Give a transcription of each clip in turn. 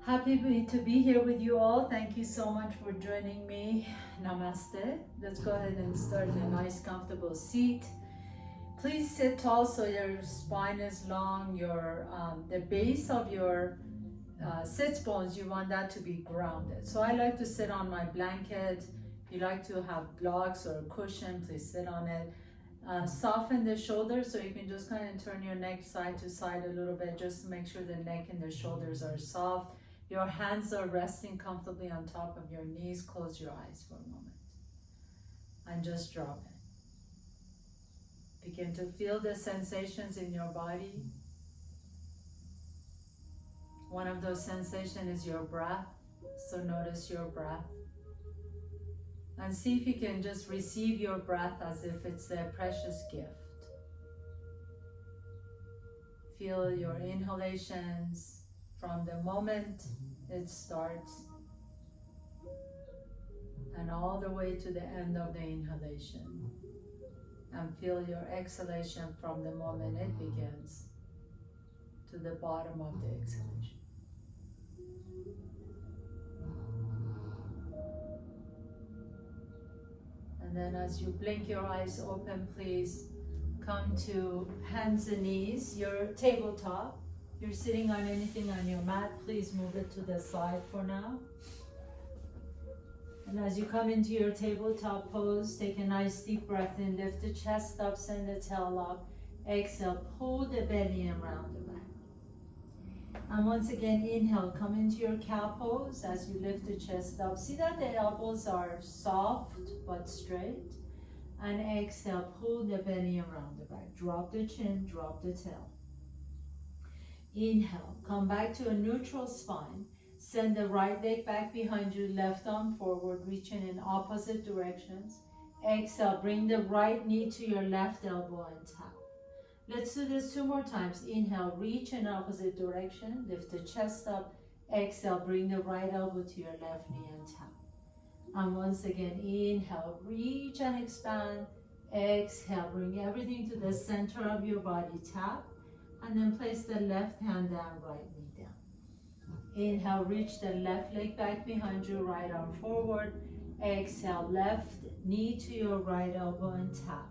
To be here with you all. Thank you so much for joining me. Namaste. Let's go ahead and start in a nice comfortable seat. Please sit tall so your spine is long. The base of your sits bones, you want that to be grounded. So I like to sit on my blanket. If you like to have blocks or a cushion, please sit on it. Soften the shoulders so you can just kind of turn your neck side to side a little bit just to make sure the neck and the shoulders are soft. Your hands are resting comfortably on top of your knees. Close your eyes for a moment and just drop it. Begin to feel the sensations in your body. One of those sensations is your breath, so notice your breath. And see if you can just receive your breath as if it's a precious gift. Feel your inhalations from the moment it starts and all the way to the end of the inhalation. And feel your exhalation from the moment it begins to the bottom of the exhalation. And then as you blink your eyes open, please come to hands and knees, your tabletop. You're sitting on anything on your mat, please move it to the side for now. And as you come into your tabletop pose, take a nice deep breath in, lift the chest up, send the tail up. Exhale, pull the belly and round the back. And once again, inhale, come into your cow pose as you lift the chest up. See that the elbows are soft but straight. And exhale, pull the belly around the back. Drop the chin, drop the tail. Inhale, come back to a neutral spine. Send the right leg back behind you, left arm forward, reaching in opposite directions. Exhale, bring the right knee to your left elbow and tap. Let's do this 2 more times. Inhale, reach in opposite direction, lift the chest up. Exhale, bring the right elbow to your left knee and tap. And once again, inhale, reach and expand. Exhale, bring everything to the center of your body, tap. And then place the left hand down, right knee down. Inhale, reach the left leg back behind you, right arm forward. Exhale, left knee to your right elbow and tap.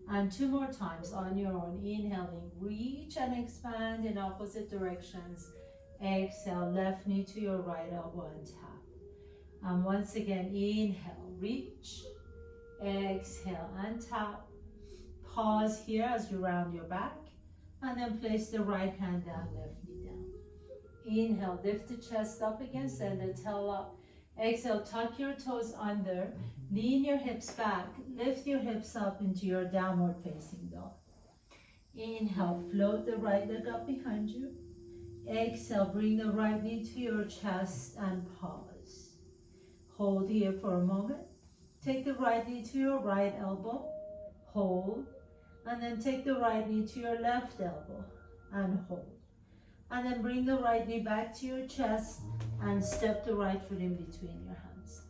And 2 more times on your own. Inhaling, reach and expand in opposite directions. Exhale, left knee to your right elbow and tap. And once again, inhale, reach. Exhale and tap. Pause here as you round your back. And then place the right hand down, left knee down. Inhale, lift the chest up again, send the tail up. Exhale, tuck your toes under, lean your hips back, lift your hips up into your downward facing dog. Inhale, float the right leg up behind you. Exhale, bring the right knee to your chest and pause. Hold here for a moment. Take the right knee to your right elbow, hold. And then take the right knee to your left elbow and hold. And then bring the right knee back to your chest and step the right foot in between your hands.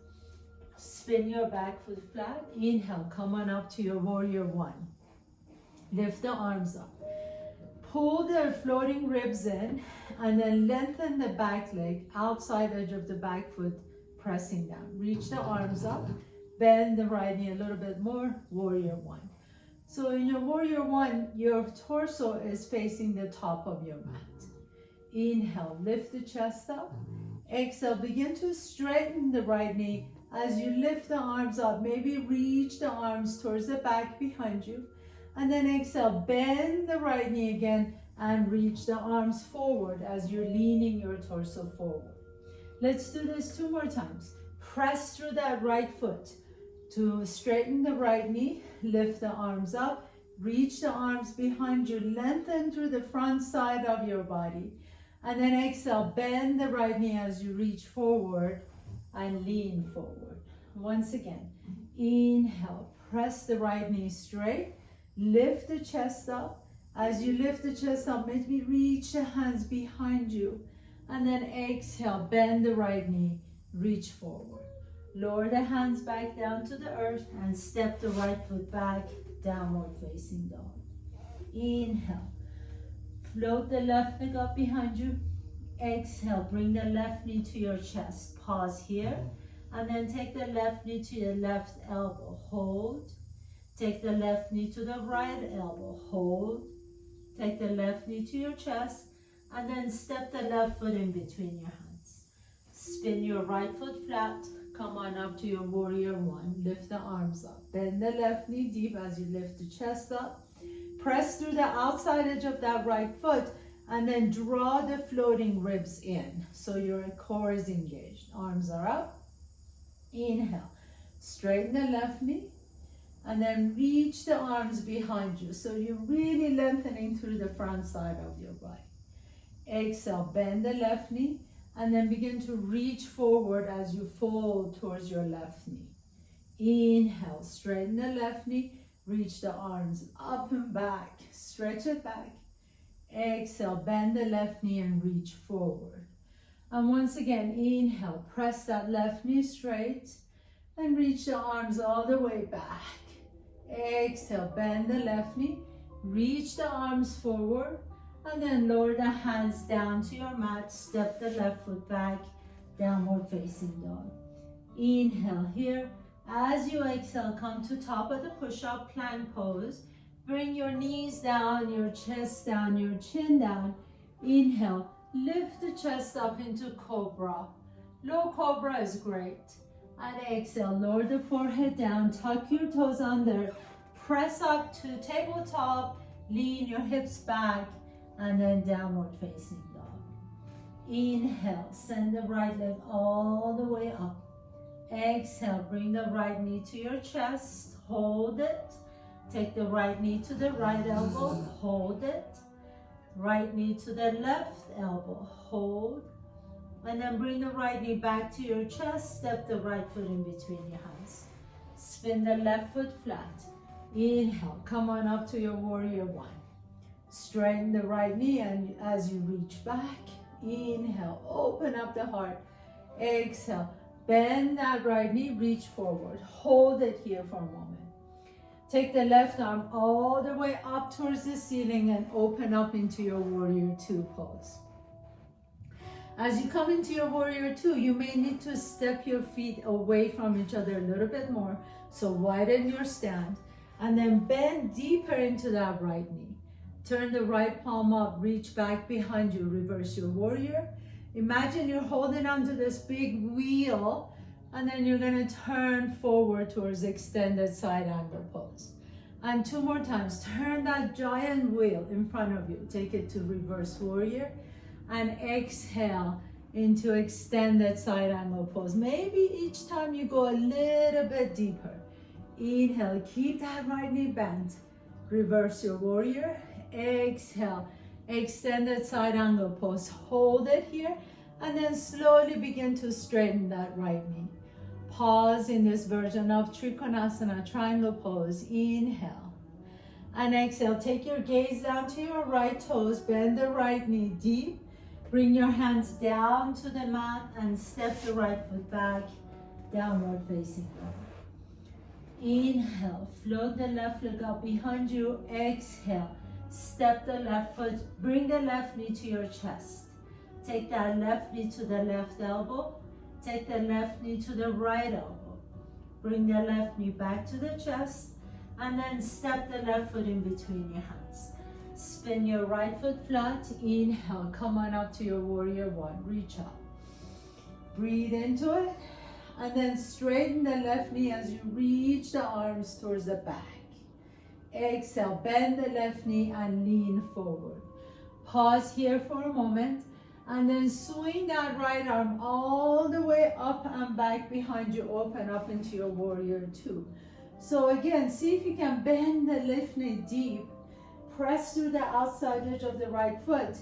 Spin your back foot flat. Inhale, come on up to your warrior one. Lift the arms up. Pull the floating ribs in and then lengthen the back leg, outside edge of the back foot, pressing down. Reach the arms up, bend the right knee a little bit more, warrior one. So in your warrior one, your torso is facing the top of your mat. Inhale, lift the chest up. Exhale, begin to straighten the right knee as you lift the arms up. Maybe reach the arms towards the back behind you. And then exhale, bend the right knee again and reach the arms forward as you're leaning your torso forward. Let's do this 2 more times. Press through that right foot to straighten the right knee, lift the arms up, reach the arms behind you, lengthen through the front side of your body. And then exhale, bend the right knee as you reach forward and lean forward. Once again, inhale, press the right knee straight, lift the chest up. As you lift the chest up, maybe reach the hands behind you. And then exhale, bend the right knee, reach forward. Lower the hands back down to the earth and step the right foot back, downward facing dog. Inhale. Float the left leg up behind you. Exhale, bring the left knee to your chest. Pause here. And then take the left knee to your left elbow. Hold. Take the left knee to the right elbow. Hold. Take the left knee to your chest. And then step the left foot in between your hands. Spin your right foot flat. Come on up to your warrior one. Lift the arms up. Bend the left knee deep as you lift the chest up. Press through the outside edge of that right foot. And then draw the floating ribs in. So your core is engaged. Arms are up. Inhale. Straighten the left knee. And then reach the arms behind you. So you're really lengthening through the front side of your body. Exhale. Bend the left knee. And then begin to reach forward as you fold towards your left knee. Inhale. Straighten the left knee. Reach the arms up and back. Stretch it back. Exhale, bend the left knee and reach forward. And once again, inhale, press that left knee straight and reach the arms all the way back. Exhale, bend the left knee, reach the arms forward, and then lower the hands down to your mat. Step the left foot back, downward facing dog. Inhale here. As you exhale, come to top of the push-up plank pose. Bring your knees down, your chest down, your chin down. Inhale, lift the chest up into cobra. Low cobra is great. And exhale, lower the forehead down, tuck your toes under, press up to tabletop, lean your hips back, and then downward facing dog. Inhale, send the right leg all the way up. Exhale, bring the right knee to your chest, hold it. Take the right knee to the right elbow, hold it. Right knee to the left elbow, hold. And then bring the right knee back to your chest, step the right foot in between your hands. Spin the left foot flat. Inhale, come on up to your warrior one. Straighten the right knee and as you reach back, inhale, open up the heart. Exhale, bend that right knee, reach forward. Hold it here for a moment. Take the left arm all the way up towards the ceiling and open up into your warrior two pose. As you come into your warrior two, you may need to step your feet away from each other a little bit more. So widen your stand and then bend deeper into that right knee. Turn the right palm up, reach back behind you, reverse your warrior. Imagine you're holding onto this big wheel and then you're gonna turn forward towards extended side angle pose. And two more times, turn that giant wheel in front of you. Take it to reverse warrior and exhale into extended side angle pose. Maybe each time you go a little bit deeper. Inhale, keep that right knee bent. Reverse your warrior, exhale, extended side angle pose. Hold it here and then slowly begin to straighten that right knee. Pause in this version of Trikonasana, triangle pose. Inhale and exhale. Take your gaze down to your right toes. Bend the right knee deep. Bring your hands down to the mat and step the right foot back, downward facing dog. Inhale, float the left leg up behind you. Exhale, step the left foot. Bring the left knee to your chest. Take that left knee to the left elbow. Take the left knee to the right elbow. Bring the left knee back to the chest and then step the left foot in between your hands. Spin your right foot flat. Inhale, come on up to your warrior one. Reach up. Breathe into it and then straighten the left knee as you reach the arms towards the back. Exhale, bend the left knee and lean forward. Pause here for a moment. And then swing that right arm all the way up and back behind you. Open up into your warrior two. So again, see if you can bend the left knee deep. Press through the outside edge of the right foot.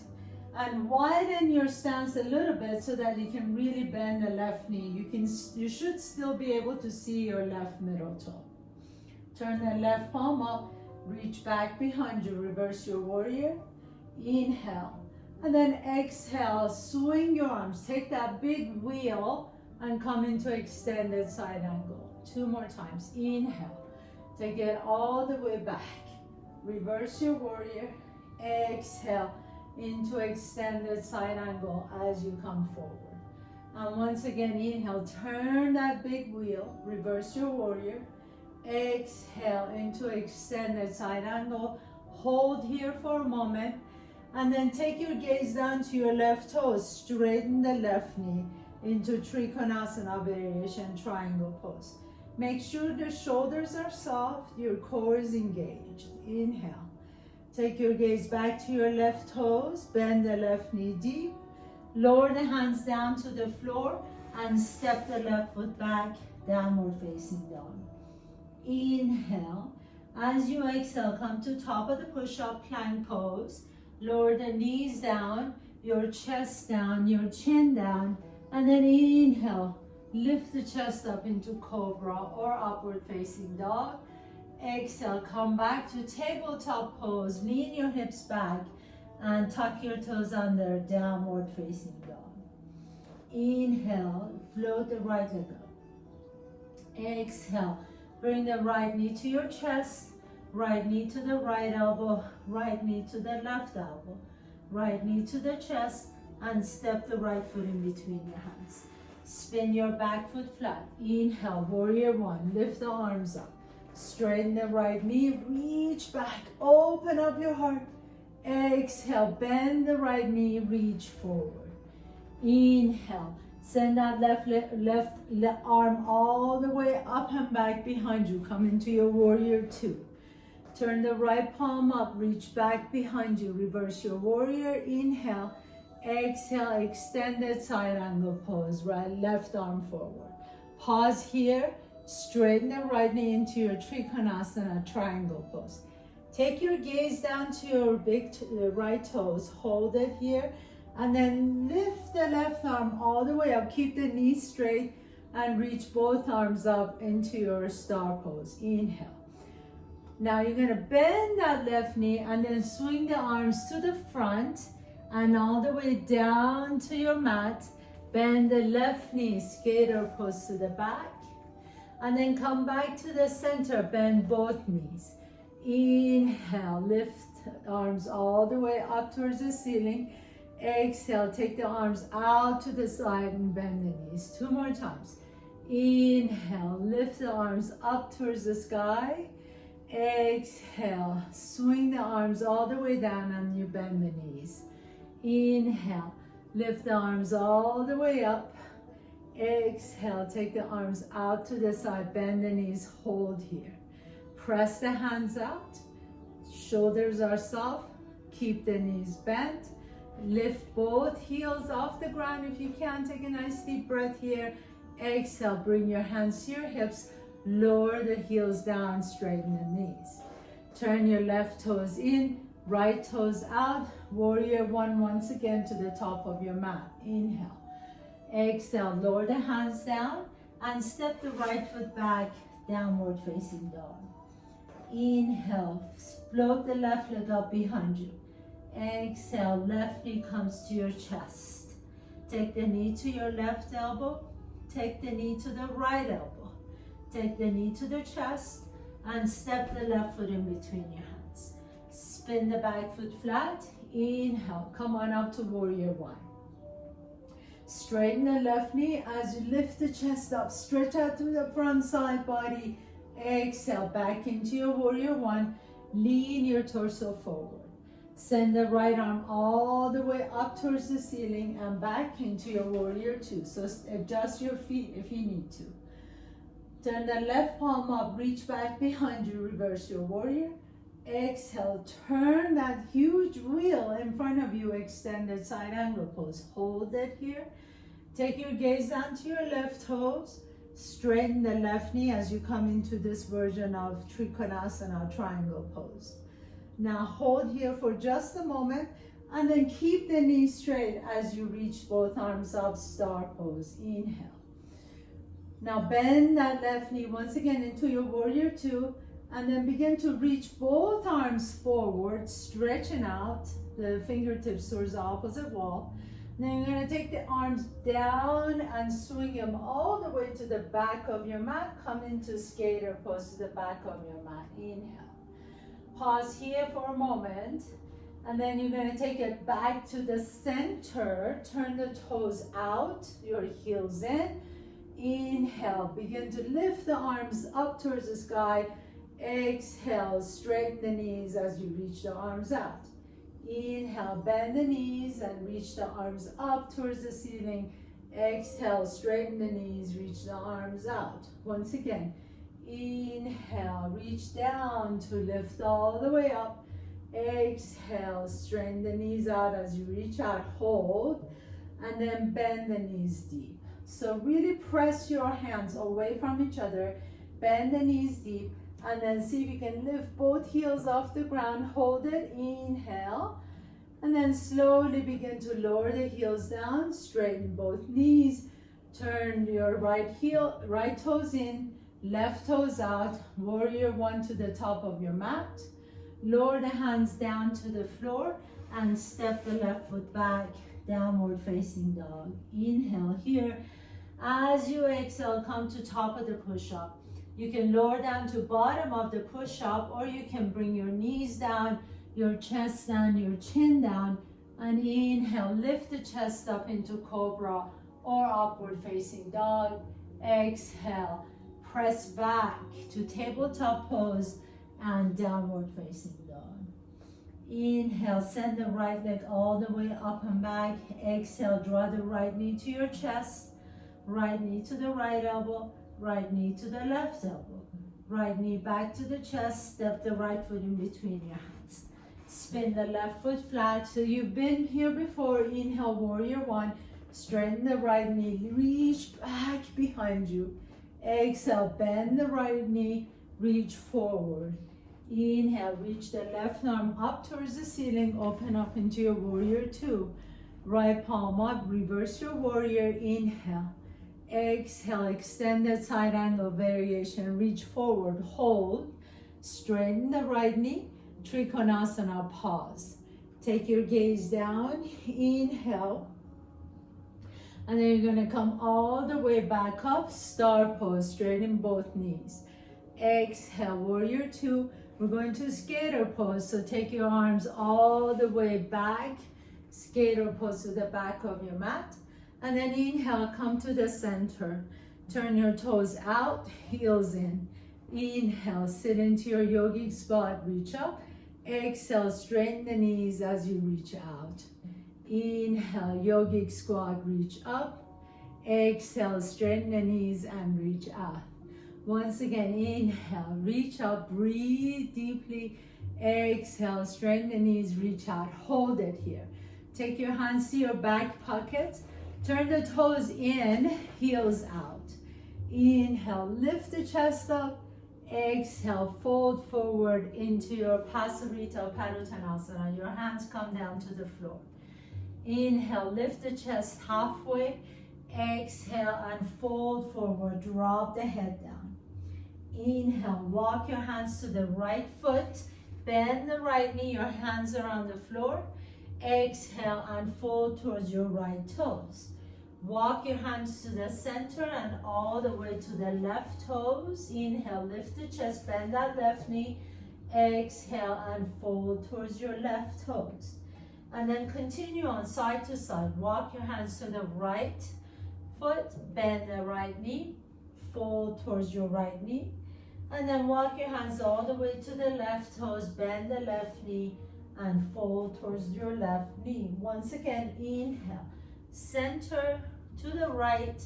And widen your stance a little bit so that you can really bend the left knee. You should still be able to see your left middle toe. Turn the left palm up. Reach back behind you. Reverse your warrior. Inhale. And then exhale, swing your arms. Take that big wheel and come into extended side angle. Two more times. Inhale. Take it all the way back. Reverse your warrior. Exhale into extended side angle as you come forward. And once again, inhale, turn that big wheel, reverse your warrior. Exhale into extended side angle. Hold here for a moment. And then take your gaze down to your left toes. Straighten the left knee into Trikonasana variation triangle pose. Make sure the shoulders are soft, your core is engaged. Inhale. Take your gaze back to your left toes. Bend the left knee deep. Lower the hands down to the floor and step the left foot back, downward facing dog. Inhale. As you exhale, come to top of the push-up plank pose. Lower the knees down, your chest down, your chin down, and then inhale. Lift the chest up into cobra or upward facing dog. Exhale, come back to tabletop pose. Lean your hips back and tuck your toes under, downward facing dog. Inhale, float the right leg up. Exhale, bring the right knee to your chest, right knee to the right elbow, right knee to the left elbow, right knee to the chest, and step the right foot in between your hands. Spin your back foot flat. Inhale, warrior one, lift the arms up. Straighten the right knee, reach back, open up your heart. Exhale, bend the right knee, reach forward. Inhale, send that left arm all the way up and back behind you. Come into your warrior two. Turn the right palm up, reach back behind you. Reverse your warrior, inhale. Exhale, extended side angle pose, right, left arm forward. Pause here, straighten the right knee into your Trikonasana triangle pose. Take your gaze down to your big right toes, hold it here, and then lift the left arm all the way up. Keep the knees straight and reach both arms up into your star pose. Inhale. Now you're gonna bend that left knee and then swing the arms to the front and all the way down to your mat. Bend the left knee, skater pose to the back. And then come back to the center, bend both knees. Inhale, lift arms all the way up towards the ceiling. Exhale, take the arms out to the side and bend the knees. Two more times. Inhale, lift the arms up towards the sky. Exhale, swing the arms all the way down and you bend the knees. Inhale, lift the arms all the way up. Exhale, take the arms out to the side, bend the knees, hold here. Press the hands out, shoulders are soft, keep the knees bent. Lift both heels off the ground if you can. Take a nice deep breath here. Exhale, bring your hands to your hips, lower the heels down, straighten the knees. Turn your left toes in, right toes out. Warrior one once again to the top of your mat. Inhale. Exhale, lower the hands down and step the right foot back, downward facing dog. Inhale, float the left leg up behind you. Exhale, left knee comes to your chest. Take the knee to your left elbow. Take the knee to the right elbow. Take the knee to the chest and step the left foot in between your hands. Spin the back foot flat. Inhale, come on up to warrior one. Straighten the left knee as you lift the chest up. Stretch out to the front side body. Exhale, back into your warrior one. Lean your torso forward. Send the right arm all the way up towards the ceiling and back into your warrior two. So adjust your feet if you need to. Turn the left palm up, reach back behind you, reverse your warrior. Exhale, turn that huge wheel in front of you, extended side angle pose. Hold it here. Take your gaze down to your left toes. Straighten the left knee as you come into this version of Trikonasana triangle pose. Now hold here for just a moment and then keep the knee straight as you reach both arms up, star pose. Inhale. Now bend that left knee once again into your warrior two and then begin to reach both arms forward, stretching out the fingertips towards the opposite wall. Then you're going to take the arms down and swing them all the way to the back of your mat. Come into skater pose to the back of your mat. Inhale. Pause here for a moment And then you're gonna take it back to the center. Turn the toes out, your heels in. Inhale, begin to lift the arms up towards the sky. Exhale, straighten the knees as you reach the arms out. Inhale, bend the knees and reach the arms up towards the ceiling. Exhale, straighten the knees, reach the arms out. Once again, inhale, reach down to lift all the way up. Exhale, straighten the knees out as you reach out, hold, and then bend the knees deep. So really press your hands away from each other, bend the knees deep, and then see if you can lift both heels off the ground, hold it, inhale, and then slowly begin to lower the heels down, straighten both knees, turn your right toes in, left toes out, warrior one to the top of your mat. Lower the hands down to the floor and step the left foot back, downward facing dog. Inhale here. As you exhale, come to top of the push-up. You can lower down to bottom of the push-up, or you can bring your knees down, your chest down, your chin down, and inhale, lift the chest up into cobra or upward facing dog. Exhale, press back to tabletop pose and downward facing dog. Inhale, send the right leg all the way up and back. Exhale, draw the right knee to your chest, right knee to the right elbow, right knee to the left elbow, right knee back to the chest, step the right foot in between your hands. Spin the left foot flat. So you've been here before. Inhale, warrior one, straighten the right knee, reach back behind you. Exhale, bend the right knee, reach forward. Inhale, reach the left arm up towards the ceiling, open up into your warrior two. Right palm up, reverse your warrior, inhale. Exhale, extended side angle variation, reach forward, hold, straighten the right knee, Trikonasana, pause. Take your gaze down, inhale, and then you're gonna come all the way back up, star pose, straighten both knees. Exhale, warrior two. We're going to skater pose, so take your arms all the way back, skater pose to the back of your mat, and then inhale, come to the center. Turn your toes out, heels in. Inhale, sit into your yogic spot, reach up. Exhale, straighten the knees as you reach out. Inhale, yogic squat, reach up. Exhale, straighten the knees and reach out. Once again, inhale, reach up, breathe deeply. Exhale, straighten the knees, reach out, hold it here. Take your hands to your back pockets. Turn the toes in, heels out. Inhale, lift the chest up. Exhale, fold forward into your Pasarita Padottanasana. Your hands come down to the floor. Inhale, lift the chest halfway. Exhale and fold forward, drop the head down. Inhale, walk your hands to the right foot, bend the right knee, your hands are on the floor. Exhale and fold towards your right toes. Walk your hands to the center and all the way to the left toes. Inhale, lift the chest, bend that left knee. Exhale and fold towards your left toes. And then continue on side to side. Walk your hands to the right foot, bend the right knee, fold towards your right knee. And then walk your hands all the way to the left toes, bend the left knee, and fold towards your left knee. Once again, inhale, center to the right,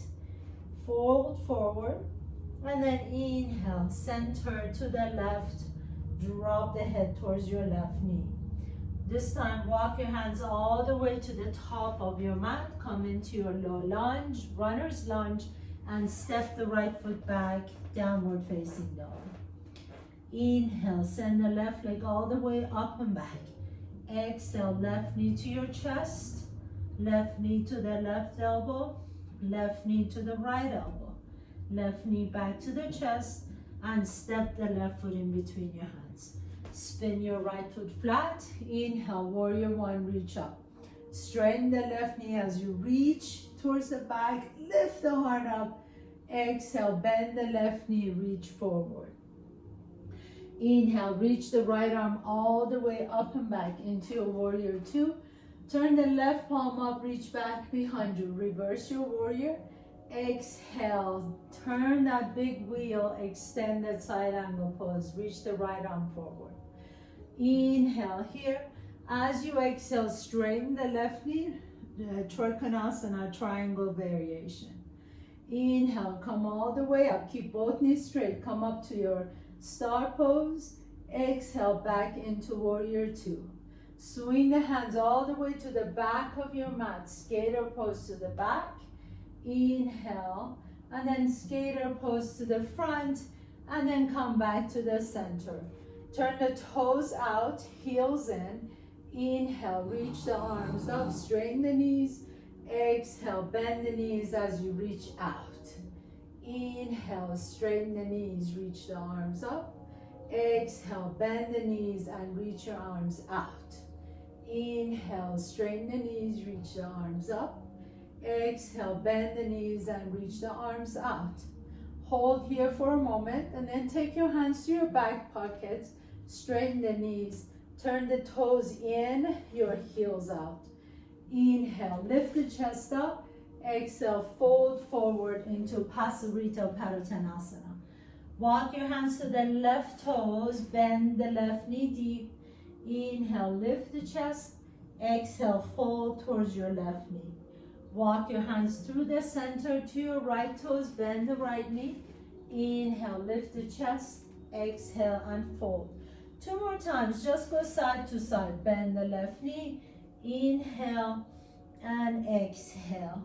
fold forward, and then inhale, center to the left, drop the head towards your left knee. This time, walk your hands all the way to the top of your mat, come into your low lunge, runner's lunge, and step the right foot back, downward facing dog. Inhale, send the left leg all the way up and back. Exhale, left knee to your chest, left knee to the left elbow, left knee to the right elbow, left knee back to the chest, and step the left foot in between your hands. Spin your right foot flat. Inhale, warrior one, reach up. Straighten the left knee as you reach towards the back, lift the heart up. Exhale, bend the left knee, reach forward. Inhale, reach the right arm all the way up and back into your warrior two. Turn the left palm up, reach back behind you. Reverse your warrior. Exhale, turn that big wheel, extended side angle pose. Reach the right arm forward. Inhale here. As you exhale, straighten the left knee. Trikonasana, triangle variation. Inhale, come all the way up. Keep both knees straight. Come up to your star pose. Exhale, back into warrior two. Swing the hands all the way to the back of your mat. Skater pose to the back. Inhale, and then skater pose to the front, and then come back to the center. Turn the toes out, heels in. Inhale, reach the arms up, straighten the knees. Exhale, bend the knees as you reach out. Inhale, straighten the knees, reach the arms up. Exhale, bend the knees and reach your arms out. Inhale, straighten the knees, reach the arms up. Exhale, bend the knees and reach the arms out. Hold here for a moment and then take your hands to your back pockets. Straighten the knees. Turn the toes in, your heels out. Inhale, lift the chest up. Exhale, fold forward into Pasarita Padottanasana. Walk your hands to the left toes, bend the left knee deep. Inhale, lift the chest. Exhale, fold towards your left knee. Walk your hands through the center to your right toes, bend the right knee. Inhale, lift the chest. Exhale and fold. 2 more times, just go side to side. Bend the left knee. Inhale and exhale.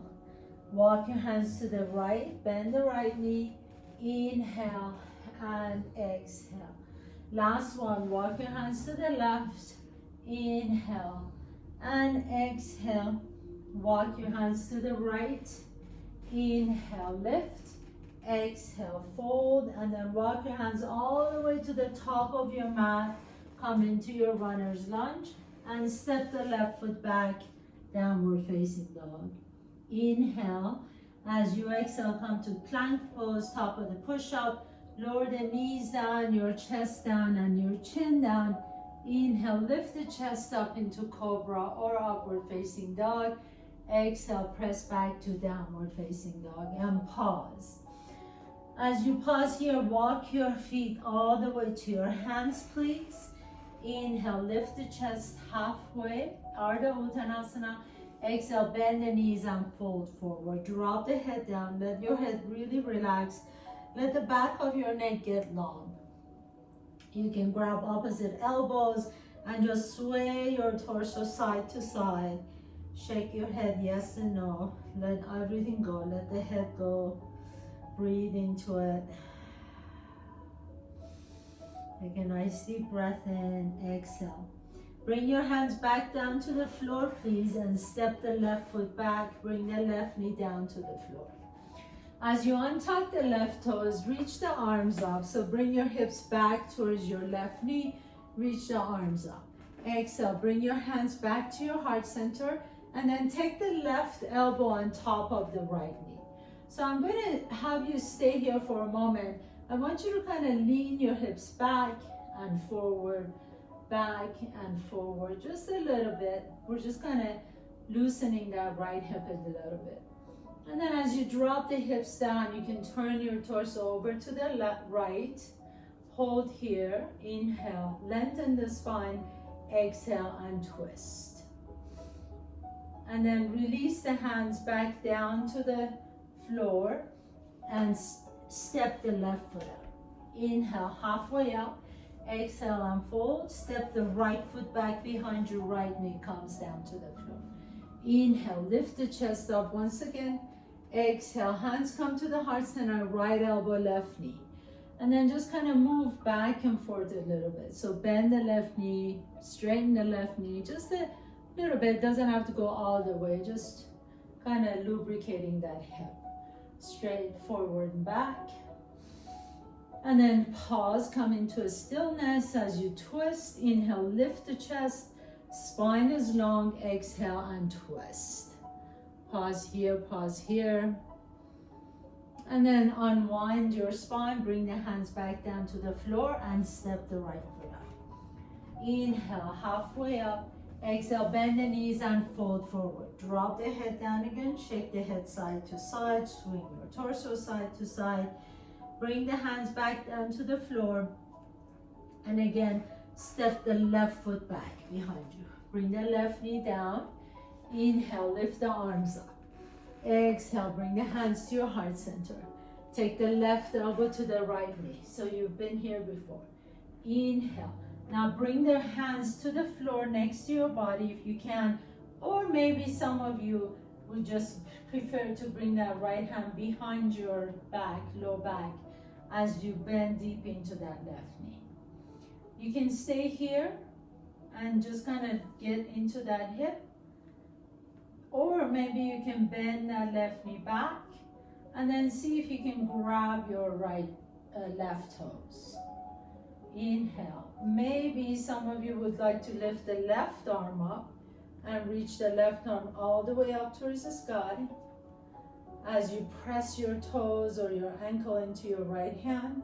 Walk your hands to the right, bend the right knee. Inhale and exhale. Last one, walk your hands to the left. Inhale and exhale. Walk your hands to the right. Inhale, lift. Exhale, fold, and then walk your hands all the way to the top of your mat. Come into your runner's lunge and step the left foot back, downward facing dog. Inhale. As you exhale, come to plank pose, top of the push-up. Lower the knees down, your chest down, and your chin down. Inhale, lift the chest up into cobra or upward facing dog. Exhale, press back to downward facing dog and pause. As you pause here, walk your feet all the way to your hands, please. Inhale, lift the chest halfway, Ardha Uttanasana. Exhale, bend the knees and fold forward. Drop the head down, let your head really relax. Let the back of your neck get long. You can grab opposite elbows and just sway your torso side to side. Shake your head yes and no. Let everything go, let the head go. Breathe into it. Take a nice deep breath in, exhale. Bring your hands back down to the floor, please, and step the left foot back. Bring the left knee down to the floor. As you untuck the left toes, reach the arms up. So bring your hips back towards your left knee. Reach the arms up. Exhale, bring your hands back to your heart center, and then take the left elbow on top of the right knee. So I'm going to have you stay here for a moment. I want you to kind of lean your hips back and forward, just a little bit. We're just kind of loosening that right hip a little bit. And then as you drop the hips down, you can turn your torso over to the left, right. Hold here, inhale, lengthen the spine, exhale and twist. And then release the hands back down to the floor and step the left foot up. Inhale, halfway up. Exhale and fold. Step the right foot back behind your right knee, comes down to the floor. Inhale, lift the chest up once again. Exhale, hands come to the heart center, right elbow, left knee. And then just kind of move back and forth a little bit. So bend the left knee, straighten the left knee, just a little bit. Doesn't have to go all the way, just kind of lubricating that hip. Straight forward and back. And then pause, come into a stillness as you twist. Inhale, lift the chest, spine is long, exhale and twist. Pause here, And then unwind your spine, bring the hands back down to the floor and step the right foot up. Inhale, halfway up. Exhale, bend the knees and fold forward. Drop the head down again, shake the head side to side, swing your torso side to side. Bring the hands back down to the floor. And again, step the left foot back behind you. Bring the left knee down. Inhale, lift the arms up. Exhale, bring the hands to your heart center. Take the left elbow to the right knee. So you've been here before. Inhale. Now bring the hands to the floor next to your body if you can. Or maybe some of you would just prefer to bring that right hand behind your back, low back, as you bend deep into that left knee. You can stay here and just kind of get into that hip. Or maybe you can bend that left knee back and then see if you can grab your left toes. Inhale. Maybe some of you would like to lift the left arm up and reach the left arm all the way up towards the sky. As you press your toes or your ankle into your right hand,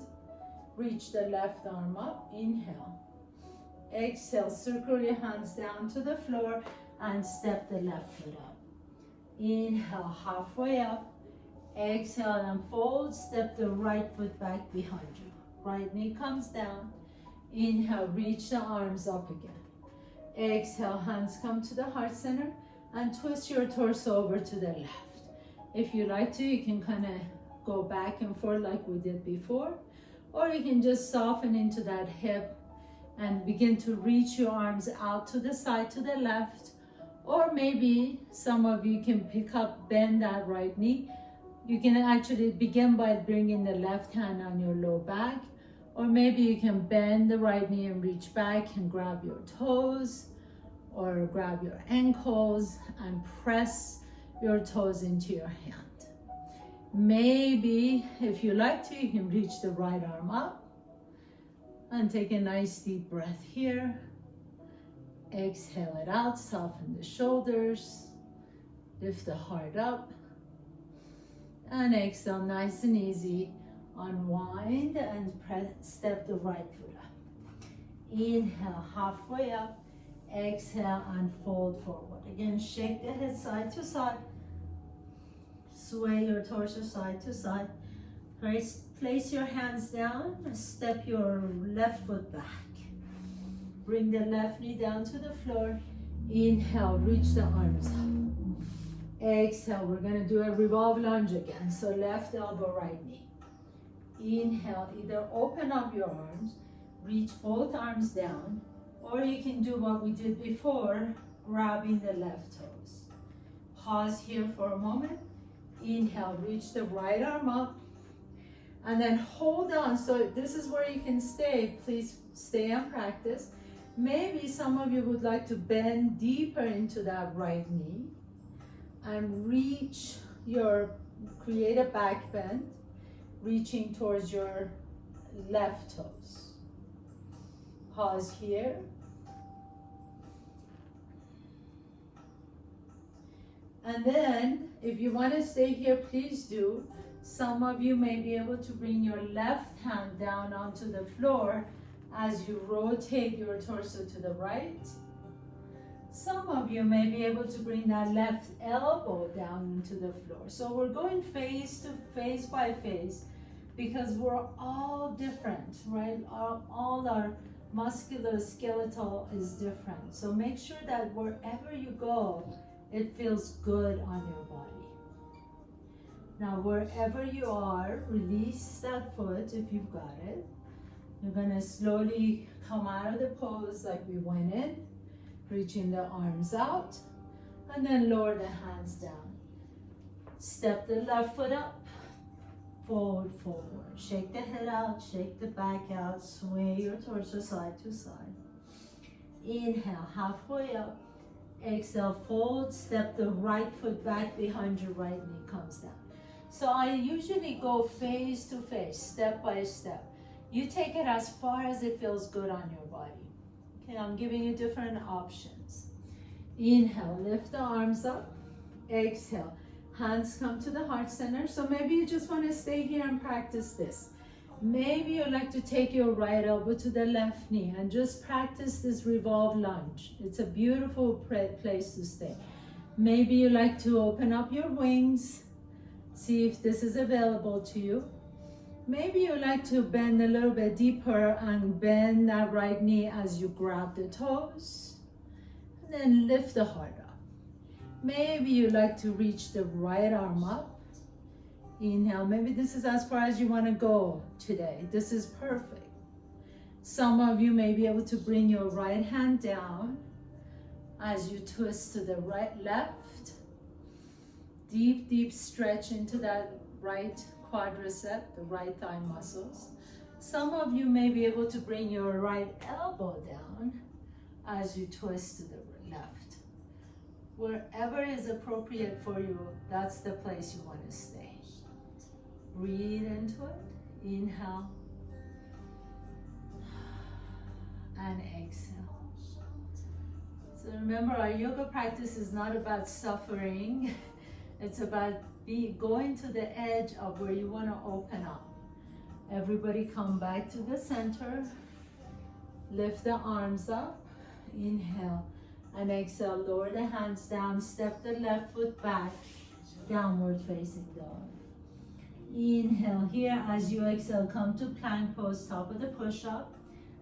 reach the left arm up. Inhale. Exhale, circle your hands down to the floor and step the left foot up. Inhale, halfway up. Exhale and fold. Step the right foot back behind you. Right knee comes down. Inhale, reach the arms up again. Exhale, hands come to the heart center and twist your torso over to the left. If you like to, you can kind of go back and forth like we did before, or you can just soften into that hip and begin to reach your arms out to the side to the left. Or maybe some of you can pick up, bend that right knee. You can actually begin by bringing the left hand on your low back. Or maybe you can bend the right knee and reach back and grab your toes or grab your ankles and press your toes into your hand. Maybe if you like to, you can reach the right arm up and take a nice deep breath here. Exhale it out, soften the shoulders, lift the heart up, and exhale, nice and easy. Unwind and step the right foot up. Inhale, halfway up. Exhale and fold forward. Again, shake the head side to side. Sway your torso side to side. Place your hands down and step your left foot back. Bring the left knee down to the floor. Inhale, reach the arms up. Exhale, we're gonna do a revolve lunge again. So left elbow, right knee. Inhale, either open up your arms, reach both arms down, or you can do what we did before, grabbing the left toes. Pause here for a moment. Inhale, reach the right arm up, and then hold on. So this is where you can stay. Please stay and practice. Maybe some of you would like to bend deeper into that right knee and create a back bend, reaching towards your left toes. Pause here. And then, if you want to stay here, please do. Some of you may be able to bring your left hand down onto the floor as you rotate your torso to the right. Some of you may be able to bring that left elbow down into the floor. So we're going phase by phase because we're all different, right? All our musculoskeletal is different. So make sure that wherever you go, it feels good on your body. Now, wherever you are, release that foot if you've got it. You're gonna slowly come out of the pose like we went in, reaching the arms out, and then lower the hands down. Step the left foot up, fold forward. Shake the head out, shake the back out, sway your torso side to side. Inhale, halfway up. Exhale, fold, step the right foot back behind your right knee comes down. So I usually go phase to phase, step by step. You take it as far as it feels good on your body. Okay, I'm giving you different options. Inhale, lift the arms up. Exhale, Hands come to the heart center. So maybe you just want to stay here and practice this. Maybe you'd like to take your right elbow to the left knee and just practice this revolve lunge. It's a beautiful place to stay. Maybe you like to open up your wings. See if this is available to you. Maybe you like to bend a little bit deeper and bend that right knee as you grab the toes. And then lift the heart up. Maybe you like to reach the right arm up. Inhale. Maybe this is as far as you want to go today. This is perfect. Some of you may be able to bring your right hand down as you twist to the right, left. Deep, deep stretch into that right quadricep, the right thigh muscles. Some of you may be able to bring your right elbow down as you twist to the left. Wherever is appropriate for you, that's the place you want to stay. Breathe into it. Inhale. And exhale. So remember, our yoga practice is not about suffering. It's about going to the edge of where you want to open up. Everybody come back to the center. Lift the arms up. Inhale. And exhale. Lower the hands down. Step the left foot back. Downward facing dog. Inhale. Here as you exhale, come to plank pose, top of the push-up.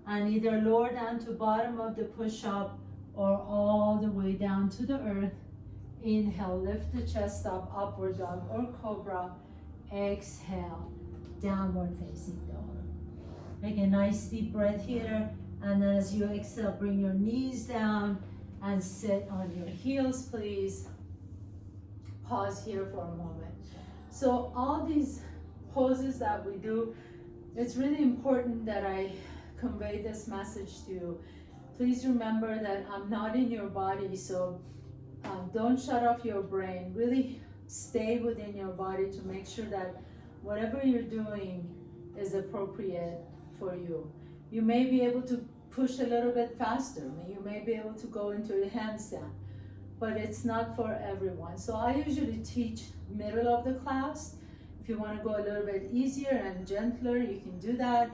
And either lower down to bottom of the push-up or all the way down to the earth. Inhale, lift the chest up, upward dog or cobra. Exhale, downward facing dog. Make a nice deep breath here. And then as you exhale, bring your knees down and sit on your heels, please. Pause here for a moment. So all these poses that we do, it's really important that I convey this message to you. Please remember that I'm not in your body, so don't shut off your brain. Really stay within your body to make sure that whatever you're doing is appropriate for you. You may be able to push a little bit faster. You may be able to go into a handstand, but it's not for everyone. So I usually teach middle of the class. If you want to go a little bit easier and gentler, you can do that.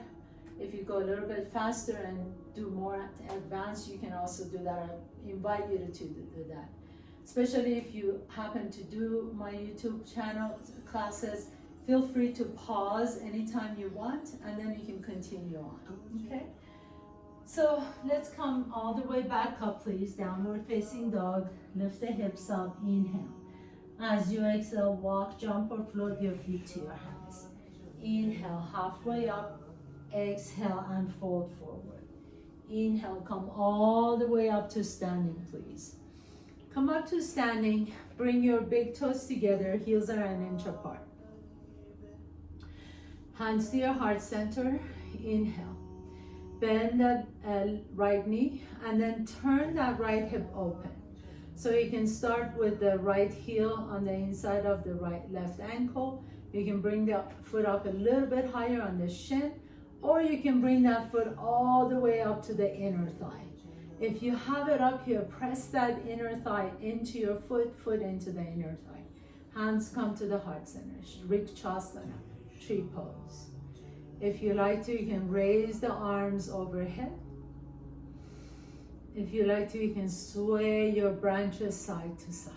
If you go a little bit faster and do more advanced, you can also do that. I invite you to do that. Especially if you happen to do my YouTube channel classes, feel free to pause anytime you want, and then you can continue on, okay? So let's come all the way back up, please. Downward facing dog. Lift the hips up. Inhale. As you exhale, walk, jump, or float your feet to your hands. Inhale, halfway up. Exhale and fold forward. Inhale, come all the way up to standing, please. Come up to standing. Bring your big toes together. Heels are an inch apart. Hands to your heart center. Inhale. Bend that right knee and then turn that right hip open. So you can start with the right heel on the inside of the left ankle. You can bring the foot up a little bit higher on the shin, or you can bring that foot all the way up to the inner thigh. If you have it up here, press that inner thigh into your foot into the inner thigh. Hands come to the heart center. Vrikshasana, tree pose. If you like to, you can raise the arms overhead. If you like to, you can sway your branches side to side.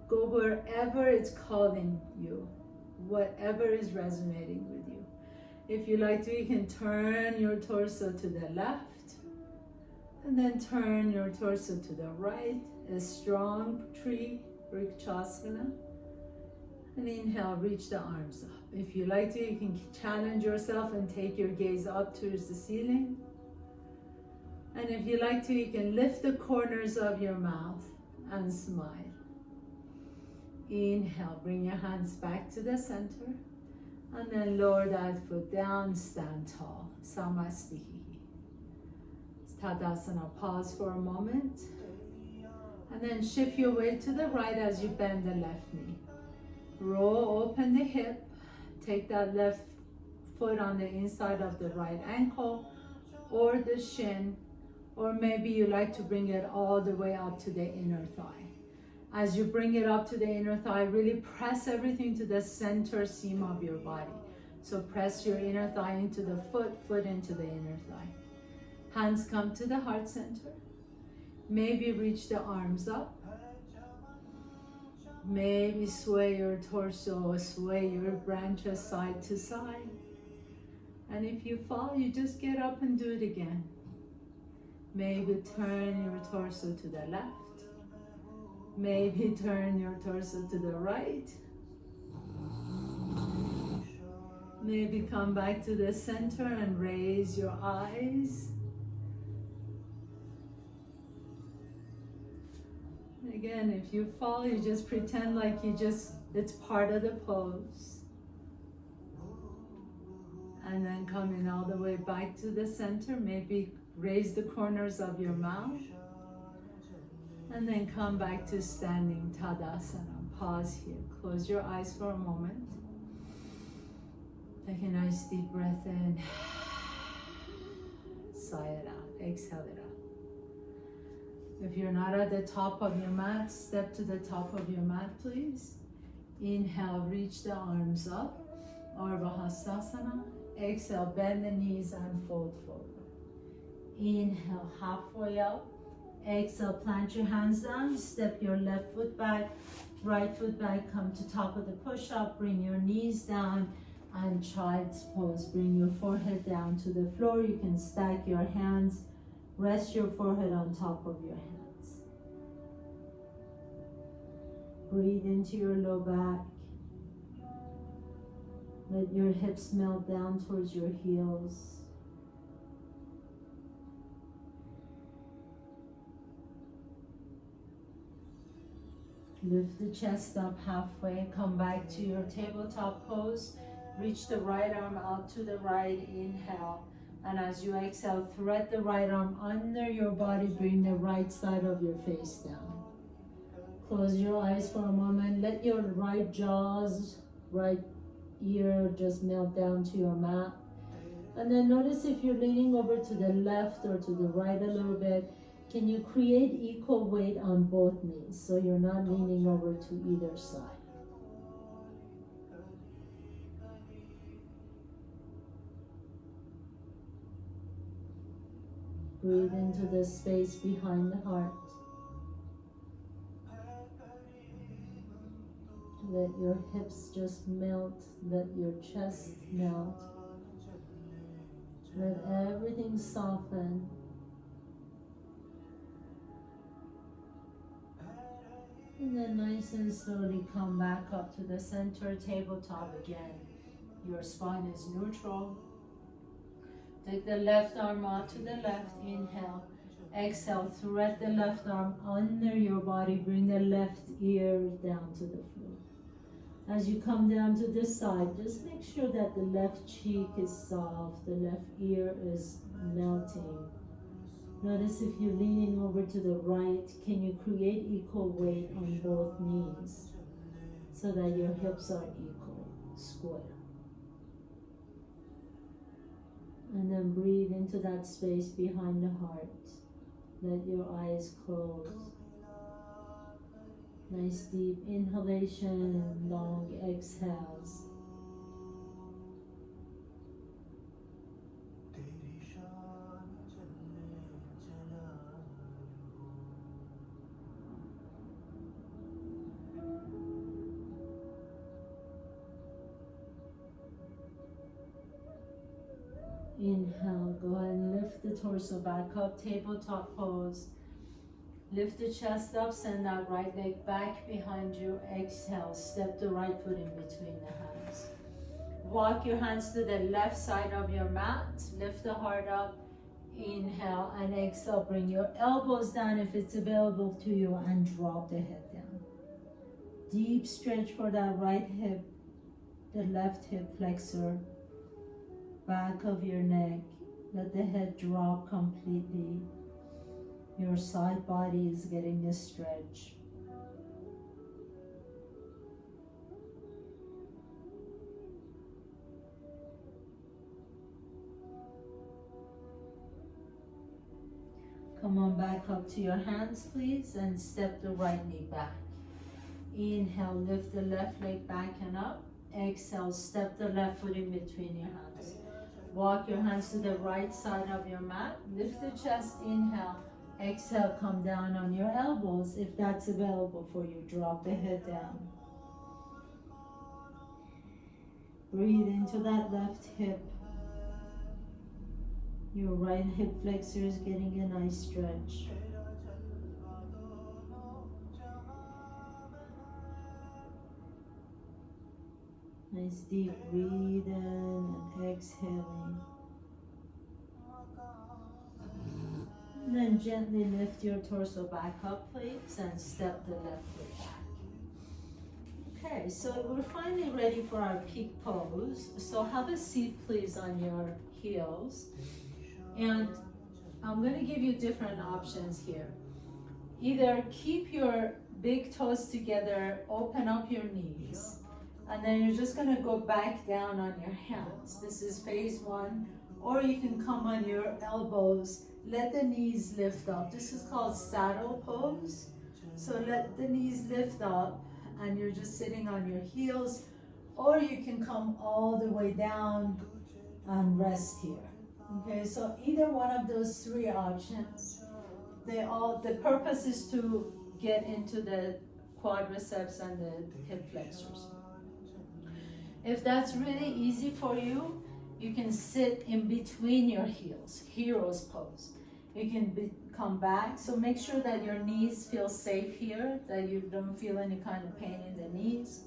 Go wherever it's calling you, whatever is resonating with you. If you like to, you can turn your torso to the left and then turn your torso to the right, a strong tree, Vrikshasana. And inhale, reach the arms up. If you like to, you can challenge yourself and take your gaze up towards the ceiling. And if you like to, you can lift the corners of your mouth and smile. Inhale, bring your hands back to the center. And then lower that foot down, stand tall. Samastihi. Tadasana, pause for a moment. And then shift your weight to the right as you bend the left knee. Roll open the hip. Take that left foot on the inside of the right ankle or the shin, or maybe you like to bring it all the way up to the inner thigh. As you bring it up to the inner thigh, really press everything to the center seam of your body. So press your inner thigh into the foot, foot into the inner thigh. Hands come to the heart center. Maybe reach the arms up. Maybe sway your torso, sway your branches side to side. And if you fall, you just get up and do it again. Maybe turn your torso to the left. Maybe turn your torso to the right. Maybe come back to the center and raise your eyes. Again, if you fall, you just pretend like it's part of the pose. And then coming all the way back to the center, maybe raise the corners of your mouth. And then come back to standing Tadasana. Pause here. Close your eyes for a moment. Take a nice deep breath in. Sigh it out. Exhale it out. If you're not at the top of your mat, step to the top of your mat, please. Inhale, reach the arms up. Ardha Hastasana. Exhale, bend the knees and fold forward. Inhale, halfway up. Exhale, plant your hands down. Step your left foot back, right foot back. Come to top of the push-up. Bring your knees down and child's pose. Bring your forehead down to the floor. You can stack your hands. Rest your forehead on top of your hands. Breathe into your low back. Let your hips melt down towards your heels. Lift the chest up halfway. Come back to your tabletop pose. Reach the right arm out to the right. Inhale. And as you exhale, thread the right arm under your body. Bring the right side of your face down. Close your eyes for a moment. Let your right jaws, right ear just melt down to your mat. And then notice if you're leaning over to the left or to the right a little bit, can you create equal weight on both knees so you're not leaning over to either side? Breathe into the space behind the heart. Let your hips just melt. Let your chest melt. Let everything soften. And then nice and slowly come back up to the center tabletop again. Your spine is neutral. Take the left arm out to the left. Inhale. Exhale. Thread the left arm under your body. Bring the left ear down to the floor. As you come down to this side, just make sure that the left cheek is soft, the left ear is melting. Notice if you're leaning over to the right, can you create equal weight on both knees so that your hips are equal, square. And then breathe into that space behind the heart. Let your eyes close. Nice deep inhalation, long exhales. Inhale, go ahead and lift the torso back up, tabletop pose. Lift the chest up, send that right leg back behind you. Exhale, step the right foot in between the hands. Walk your hands to the left side of your mat. Lift the heart up. Inhale and exhale. Bring your elbows down if it's available to you and drop the head down. Deep stretch for that right hip, the left hip flexor. Back of your neck. Let the head drop completely. Your side body is getting a stretch. Come on back up to your hands, please, and step the right knee back. Inhale, lift the left leg back and up. Exhale, step the left foot in between your hands. Walk your hands to the right side of your mat. Lift the chest, inhale. Exhale, come down on your elbows. If that's available for you, drop the head down. Breathe into that left hip. Your right hip flexor is getting a nice stretch. Nice deep breathe in and exhaling. And then gently lift your torso back up, please, and step the left foot back. Okay, so we're finally ready for our peak pose. So have a seat, please, on your heels. And I'm going to give you different options here. Either keep your big toes together, open up your knees, and then you're just going to go back down on your hands. This is phase one. Or you can come on your elbows, let the knees lift up. This is called saddle pose. So let the knees lift up and you're just sitting on your heels, or you can come all the way down and rest here. Okay, so either one of those three options, the purpose is to get into the quadriceps and the hip flexors. If that's really easy for you, you can sit in between your heels, hero's pose. You can come back, so make sure that your knees feel safe here, that you don't feel any kind of pain in the knees.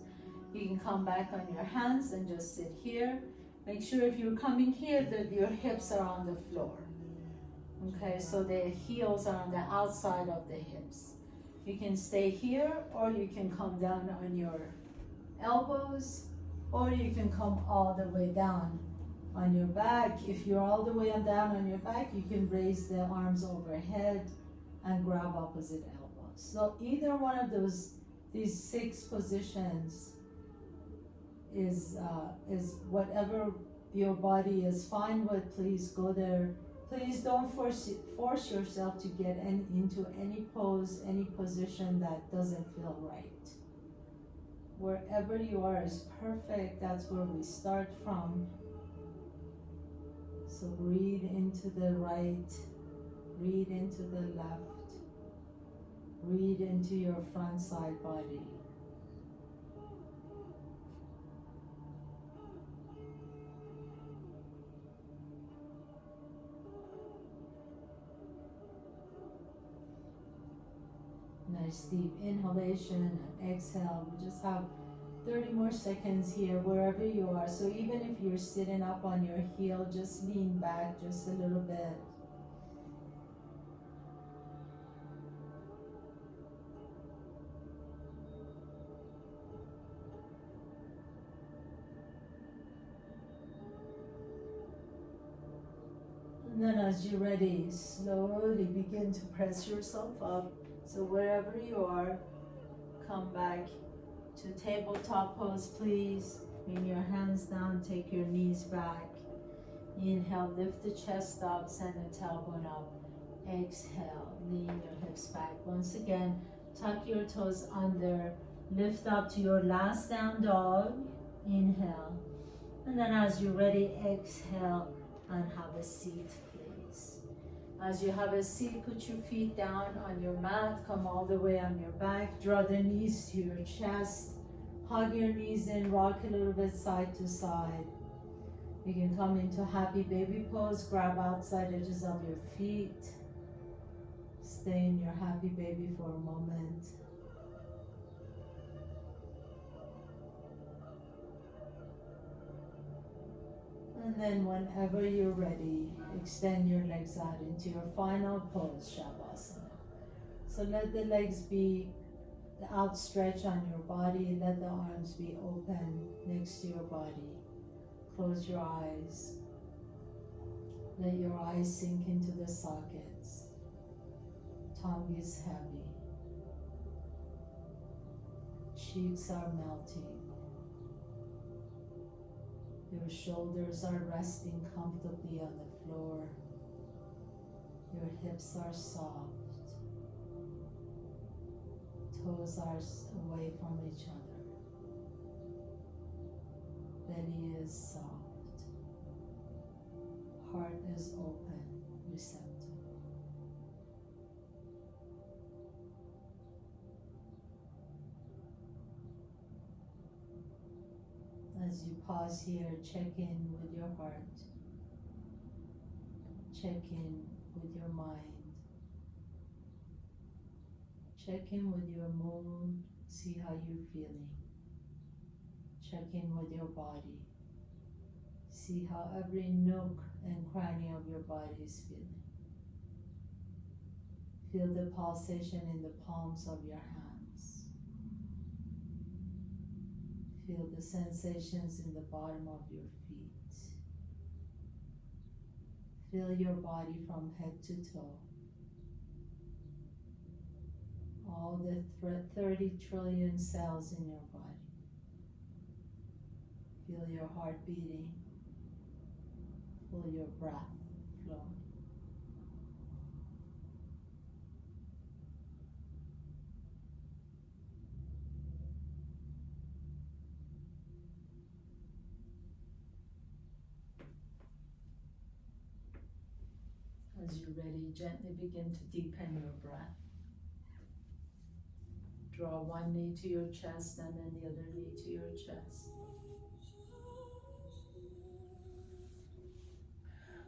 You can come back on your hands and just sit here. Make sure if you're coming here that your hips are on the floor. Okay, so the heels are on the outside of the hips. You can stay here, or you can come down on your elbows, or you can come all the way down on your back. If you're all the way down on your back, you can raise the arms overhead and grab opposite elbows. So either one of these 6 positions is whatever your body is fine with. Please go there. Please don't force yourself to get into any pose, any position that doesn't feel right. Wherever you are is perfect. That's where we start from. So breathe into the right, breathe into the left, breathe into your front side body. Nice deep inhalation and exhale. We just have 30 more seconds here wherever you are. So even if you're sitting up on your heel, just lean back just a little bit. And then as you're ready, slowly begin to press yourself up. So wherever you are, come back to tabletop pose, please. Bring your hands down, take your knees back. Inhale, lift the chest up, send the tailbone up. Exhale, lean your hips back. Once again, tuck your toes under, lift up to your last down dog. Inhale. And then as you're ready, exhale and have a seat, please. As you have a seat, put your feet down on your mat, come all the way on your back, draw the knees to your chest, hug your knees in, rock a little bit side to side. You can come into happy baby pose, grab outside edges of your feet. Stay in your happy baby for a moment. And then whenever you're ready, extend your legs out into your final pose, Shavasana. So let the legs be outstretched on your body. Let the arms be open next to your body. Close your eyes. Let your eyes sink into the sockets. Tongue is heavy. Cheeks are melting. Your shoulders are resting comfortably on the floor. Your hips are soft. Toes are away from each other. Belly is soft. Heart is open, receptive. As you pause here, check in with your heart. Check in with your mind. Check in with your mood. See how you're feeling. Check in with your body. See how every nook and cranny of your body is feeling. Feel the pulsation in the palms of your hands. Feel the sensations in the bottom of your feet. Feel your body from head to toe. All the 30 trillion cells in your body. Feel your heart beating. Feel your breath flowing. As you're ready, gently begin to deepen your breath. Draw one knee to your chest and then the other knee to your chest.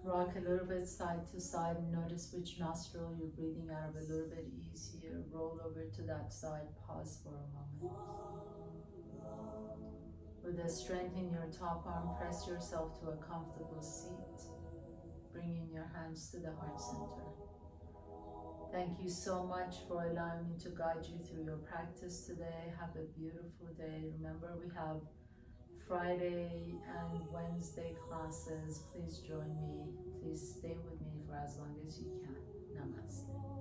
Rock a little bit side to side and notice which nostril you're breathing out of a little bit easier. Roll over to that side, pause for a moment. With the strength in your top arm, press yourself to a comfortable seat, bringing your hands to the heart center. Thank you so much for allowing me to guide you through your practice today. Have a beautiful day. Remember, we have Friday and Wednesday classes. Please join me. Please stay with me for as long as you can. Namaste.